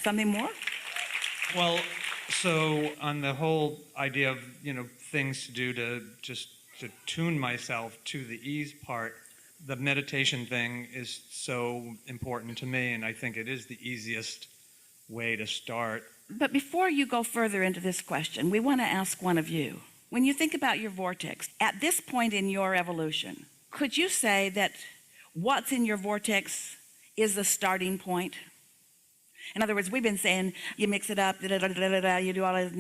something more? Well, so on the whole idea of, things to do to tune myself to the ease part, the meditation thing is so important to me, and I think it is the easiest way to start. But before you go further into this question, we want to ask one of you. When you think about your vortex, at this point in your evolution, could you say that what's in your vortex is the starting point? In other words, we've been saying you mix it up, you do all this,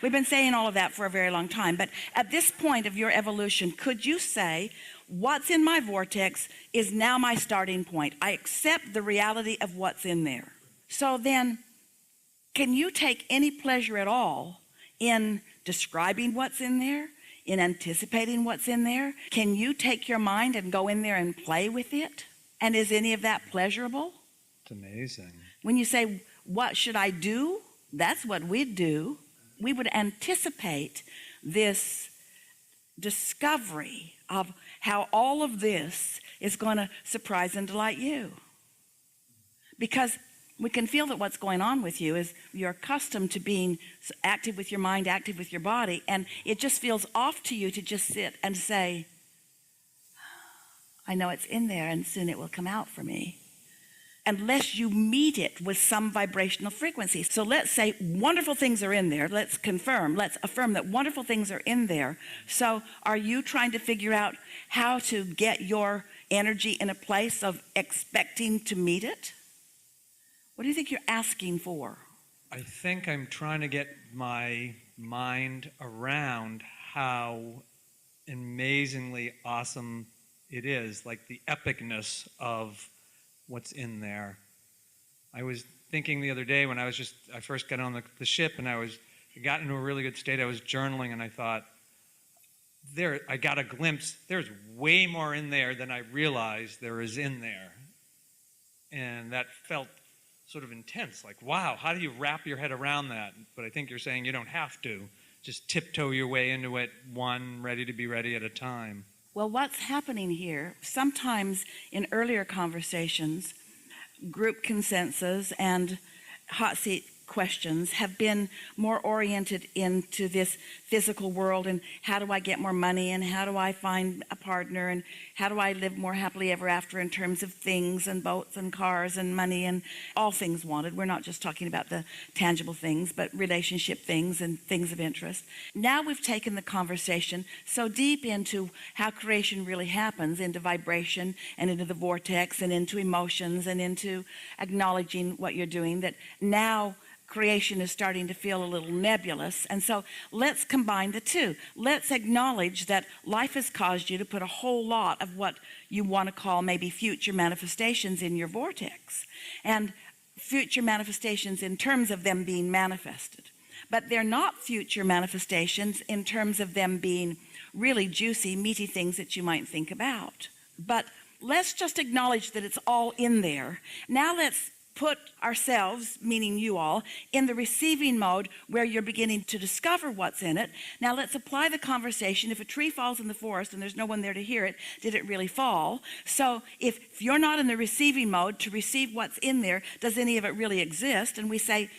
we've been saying all of that for a very long time. But at this point of your evolution, could you say, what's in my vortex is now my starting point? I accept the reality of what's in there. So then, can you take any pleasure at all in describing what's in there, in anticipating what's in there? Can you take your mind and go in there and play with it? And is any of that pleasurable? It's amazing. When you say, what should I do? That's what we'd do. We would anticipate this discovery of how all of this is going to surprise and delight you. Because we can feel that what's going on with you is you're accustomed to being active with your mind, active with your body, and it just feels off to you to just sit and say, I know it's in there and soon it will come out for me. Unless you meet it with some vibrational frequency. So let's say wonderful things are in there. Let's affirm that wonderful things are in there. So are you trying to figure out how to get your energy in a place of expecting to meet it? What do you think you're asking for? I think I'm trying to get my mind around how amazingly awesome it is, like the epicness of what's in there. I was thinking the other day when I first got on the ship and I got into a really good state. I was journaling and I thought, I got a glimpse. There's way more in there than I realized there is in there. And that felt sort of intense, like, wow, how do you wrap your head around that? But I think you're saying you don't have to. Just tiptoe your way into it, one ready to be ready at a time. Well, what's happening here, sometimes in earlier conversations, group consensus and hot seat questions have been more oriented into this physical world and how do I get more money and how do I find a partner and how do I live more happily ever after in terms of things and boats and cars and money and all things wanted. We're not just talking about the tangible things, but relationship things and things of interest. Now we've taken the conversation so deep into how creation really happens, into vibration and into the vortex and into emotions and into acknowledging what you're doing, that now creation is starting to feel a little nebulous. And so let's combine the two. Let's acknowledge that life has caused you to put a whole lot of what you want to call maybe future manifestations in your vortex, and future manifestations in terms of them being manifested. But they're not future manifestations in terms of them being really juicy, meaty things that you might think about. But let's just acknowledge that it's all in there. Now let's put ourselves, meaning you all, in the receiving mode where you're beginning to discover what's in it. Now let's apply the conversation. If a tree falls in the forest and there's no one there to hear it, did it really fall? So if you're not in the receiving mode to receive what's in there, does any of it really exist? And we say,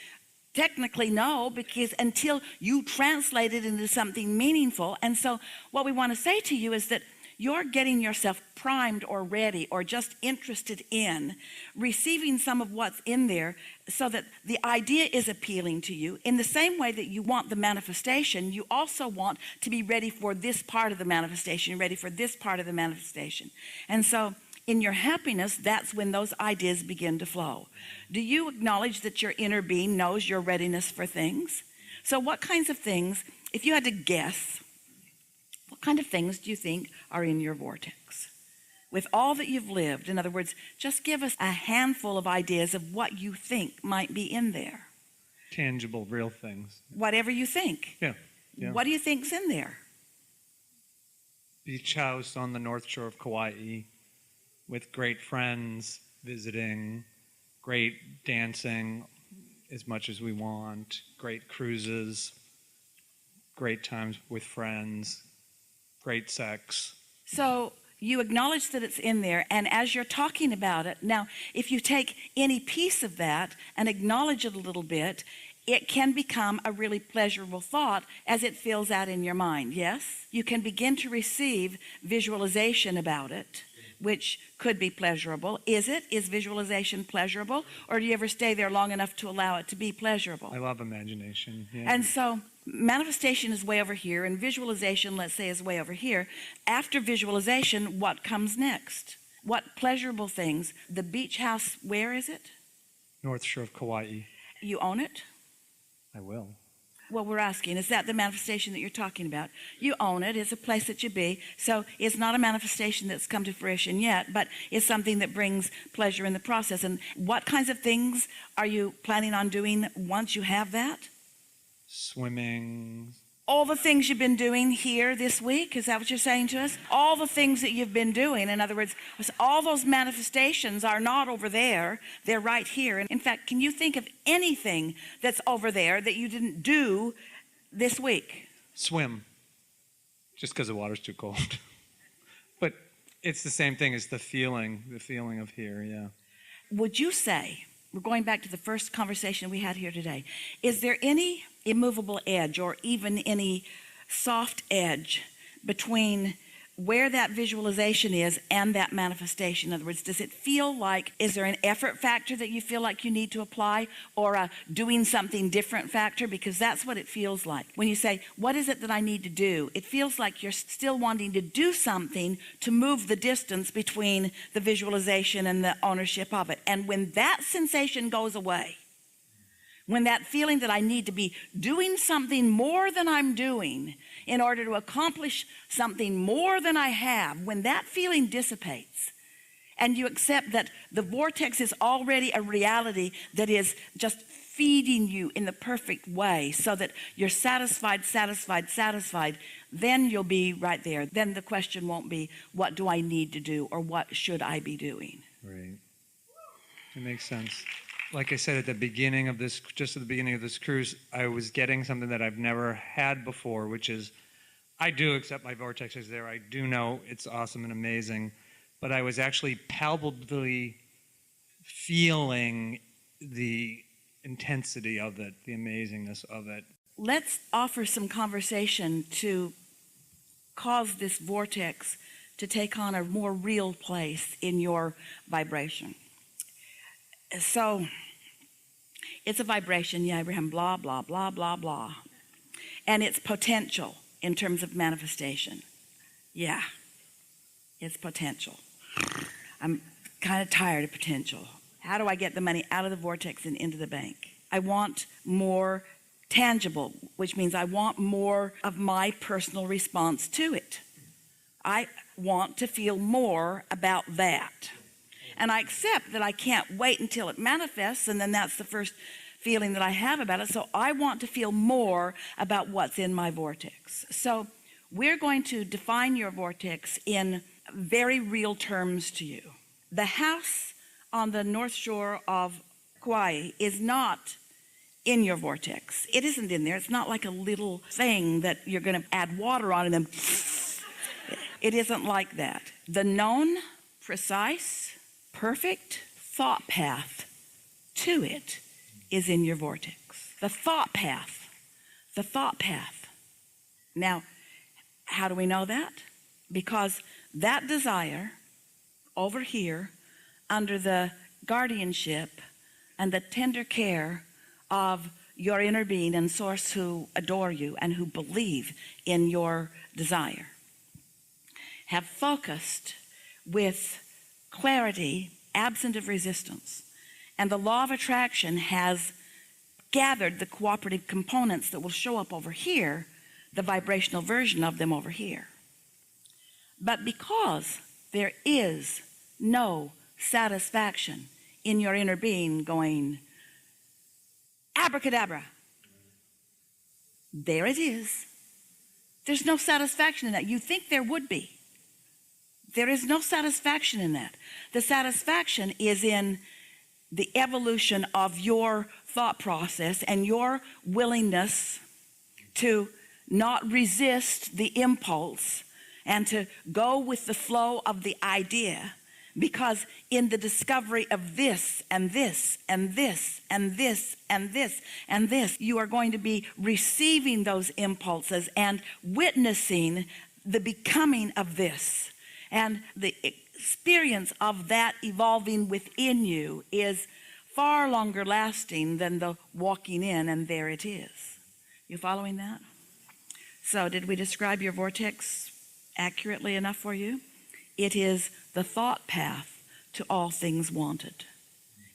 technically no, because until you translate it into something meaningful. And so what we want to say to you is that you're getting yourself primed or ready or just interested in receiving some of what's in there so that the idea is appealing to you. In the same way that you want the manifestation, you also want to be ready for this part of the manifestation, ready for this part of the manifestation. And so in your happiness, that's when those ideas begin to flow. Do you acknowledge that your inner being knows your readiness for things? So what kinds of things, if you had to guess, what kind of things do you think are in your vortex? With all that you've lived, in other words, just give us a handful of ideas of what you think might be in there. Tangible, real things. Whatever you think. Yeah. What do you think's in there? Beach house on the north shore of Kauai with great friends visiting, great dancing as much as we want, great cruises, great times with friends, great sex. So you acknowledge that it's in there, and as you're talking about it, now, if you take any piece of that and acknowledge it a little bit, it can become a really pleasurable thought as it fills out in your mind, yes? You can begin to receive visualization about it, which could be pleasurable. Is it? Is visualization pleasurable? Or do you ever stay there long enough to allow it to be pleasurable? I love imagination. Yeah. And so manifestation is way over here, and visualization, let's say, is way over here. After visualization, what comes next? What pleasurable things? The beach house, where is it? North Shore of Kauai. You own it? I will. Well, we're asking, is that the manifestation that you're talking about? You own it. It's a place that you be. So it's not a manifestation that's come to fruition yet, but it's something that brings pleasure in the process. And what kinds of things are you planning on doing once you have that? Swimming. All the things you've been doing here this week, is that what you're saying to us? All the things that you've been doing. In other words, all those manifestations are not over there. They're right here. And in fact, can you think of anything that's over there that you didn't do this week? Swim. Just because the water's too cold. But it's the same thing as the feeling of here, yeah. Would you say, we're going back to the first conversation we had here today, is there any immovable edge or even any soft edge between where that visualization is and that manifestation? In other words, does it feel like, is there an effort factor that you feel like you need to apply, or a doing something different factor? Because that's what it feels like. When you say, what is it that I need to do? It feels like you're still wanting to do something to move the distance between the visualization and the ownership of it. And when that sensation goes away, when that feeling that I need to be doing something more than I'm doing in order to accomplish something more than I have, when that feeling dissipates and you accept that the vortex is already a reality that is just feeding you in the perfect way so that you're satisfied, then you'll be right there. Then the question won't be, what do I need to do, or what should I be doing? Right. It makes sense. Like I said at the beginning of this, just at the beginning of this cruise, I was getting something that I've never had before, which is, I do accept my vortex is there. I do know it's awesome and amazing, but I was actually palpably feeling the intensity of it, the amazingness of it. Let's offer some conversation to cause this vortex to take on a more real place in your vibration. So it's a vibration, yeah, Abraham, blah, blah, blah, blah, blah. And it's potential in terms of manifestation. Yeah, it's potential. I'm kind of tired of potential. How do I get the money out of the vortex and into the bank? I want more tangible, which means I want more of my personal response to it. I want to feel more about that. And I accept that I can't wait until it manifests, and then that's the first feeling that I have about it. So I want to feel more about what's in my vortex. So we're going to define your vortex in very real terms to you. The house on the North Shore of Kauai is not in your vortex. It isn't in there. It's not like a little thing that you're going to add water on and then it isn't like that. The known, precise, perfect thought path to it is in your vortex. The thought path. The thought path. Now, how do we know that? Because that desire over here, under the guardianship and the tender care of your inner being and source who adore you and who believe in your desire, have focused with clarity, absent of resistance. And the law of attraction has gathered the cooperative components that will show up over here, the vibrational version of them over here. But because there is no satisfaction in your inner being going, abracadabra, there it is. There's no satisfaction in that. You think there would be. There is no satisfaction in that. The satisfaction is in the evolution of your thought process and your willingness to not resist the impulse and to go with the flow of the idea. Because in the discovery of this and this and this and this and this and this, you are going to be receiving those impulses and witnessing the becoming of this. And the experience of that evolving within you is far longer lasting than the walking in and there it is. You following that? So did we describe your vortex accurately enough for you? It is the thought path to all things wanted.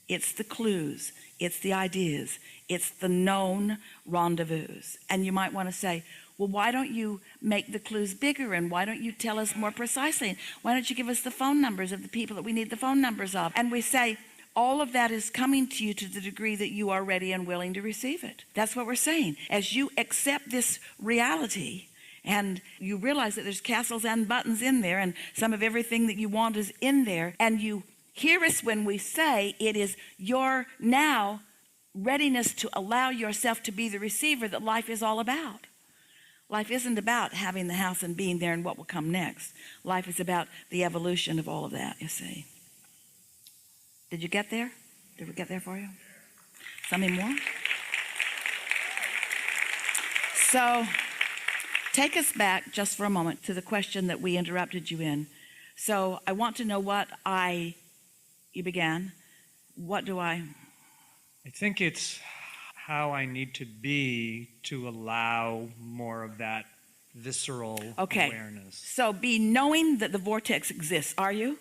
It's the clues, it's the ideas, it's the known rendezvous. And you might want to say, well, why don't you make the clues bigger, and why don't you tell us more precisely? Why don't you give us the phone numbers of the people that we need the phone numbers of? And we say, all of that is coming to you to the degree that you are ready and willing to receive it. That's what we're saying. As you accept this reality, and you realize that there's castles and buttons in there, and some of everything that you want is in there, and you hear us when we say it is your now readiness to allow yourself to be the receiver that life is all about. Life isn't about having the house and being there and what will come next. Life is about the evolution of all of that, you see. Did you get there? Did we get there for you? Something more? So take us back just for a moment to the question that we interrupted you in. So I want to know you began. What do I think it's how I need to be to allow more of that visceral awareness. So be knowing that the vortex exists, are you?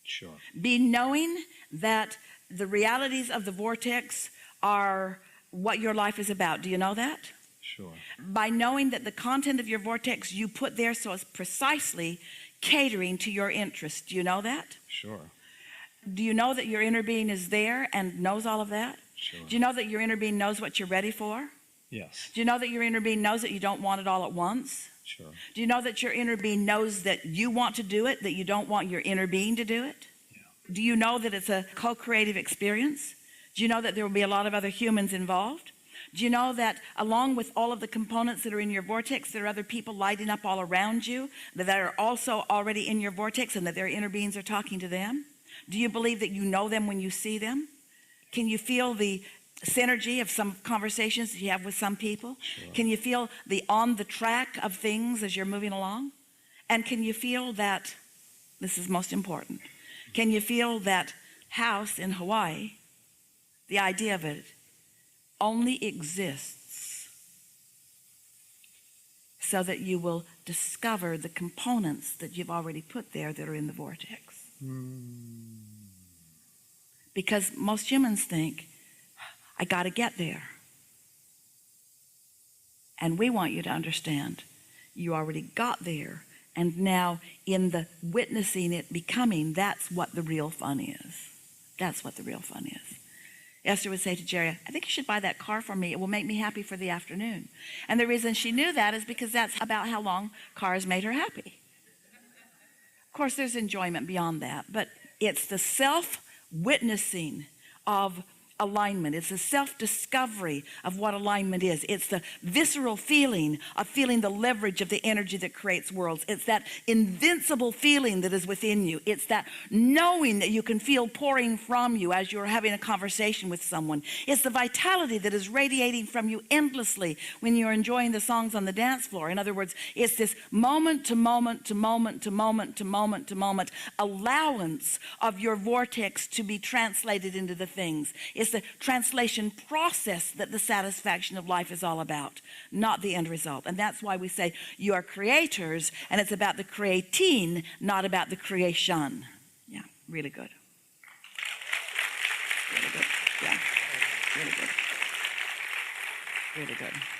Sure. Be knowing that the realities of the vortex are what your life is about. Do you know that? Sure. By knowing that the content of your vortex you put there so it's precisely catering to your interest. Do you know that? Sure. Do you know that your inner being is there and knows all of that? Sure. Do you know that your inner being knows what you're ready for? Yes. Do you know that your inner being knows that you don't want it all at once? Sure. Do you know that your inner being knows that you want to do it, that you don't want your inner being to do it? Yeah. Do you know that it's a co-creative experience? Do you know that there will be a lot of other humans involved? Do you know that along with all of the components that are in your vortex, there are other people lighting up all around you that are also already in your vortex, and that their inner beings are talking to them? Do you believe that you know them when you see them? Can you feel the synergy of some conversations that you have with some people? Sure. Can you feel the on the track of things as you're moving along? And can you feel that, this is most important, can you feel that house in Hawaii, the idea of it, only exists so that you will discover the components that you've already put there that are in the vortex? Because most humans think, I got to get there. And we want you to understand you already got there, and now in the witnessing it becoming, that's what the real fun is. That's what the real fun is. Esther would say to Jerry, I think you should buy that car for me. It will make me happy for the afternoon. And the reason she knew that is because that's about how long cars made her happy. Of course, there's enjoyment beyond that, but it's the self-witnessing of alignment. It's the self-discovery of what alignment is. It's the visceral feeling of feeling the leverage of the energy that creates worlds. It's that invincible feeling that is within you. It's that knowing that you can feel pouring from you as you're having a conversation with someone. It's the vitality that is radiating from you endlessly when you're enjoying the songs on the dance floor. In other words, it's this moment to moment to moment to moment to moment to moment allowance of your vortex to be translated into the things. It's the translation process that the satisfaction of life is all about, not the end result. And that's why we say you are creators, and it's about the creating, not about the creation. Yeah, really good. Really good. Yeah, really good. Really good.